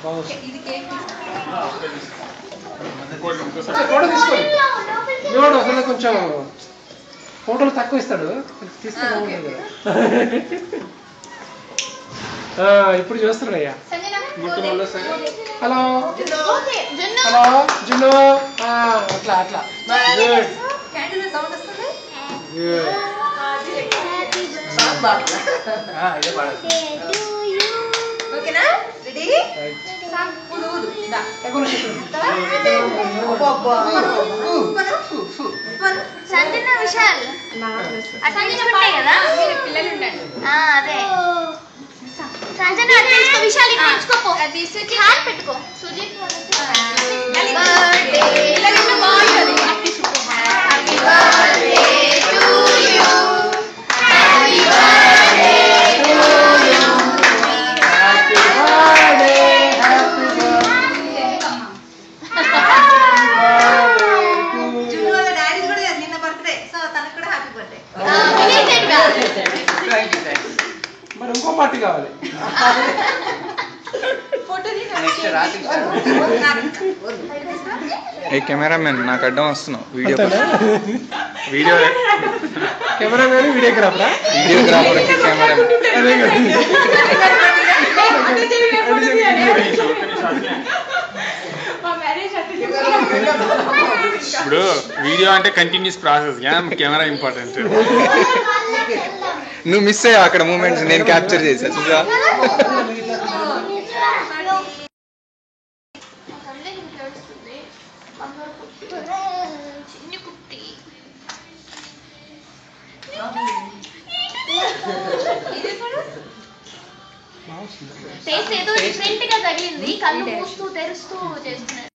Photo తీసుకోండి. ఇవాడు అసలు కొంచెం ఫోటోలు తక్కువ ఇస్తాడు, తీసుకుంటా ఇప్పుడు చూస్తున్నాయ్యా. హలో హలో జున్ను, అట్లా అట్లా ఇదే పాడాలి. ఓకేనా? రెడీ? సంజన విశాల్ కదా పిల్లలు ఉండండి. అదే సంజన విశాల్ తీసుకోపో, పెట్టుకో సుజిత్ మరి ఇంకో పార్టీ కావాలి. ఏ కెమెరామెన్ నాకు అడ్డం వస్తున్నావు. వీడియో కెమెరామెన్ వీడియోగ్రాఫరా? వీడియోగ్రాఫర్కి కెమెరామెన్. ఇప్పుడు వీడియో అంటే కంటిన్యూస్ ప్రాసెస్, కెమెరా ఇంపార్టెంట్. నువ్వు మిస్ అయ్యావు అక్కడ మూమెంట్స్, నేను క్యాప్చర్ చేసా. చూసా ఫేస్ ఏదో డిఫరెంట్ గా తగిలింది, కళ్ళు మూస్తూ తెరుస్తూ చేస్తున్నారు.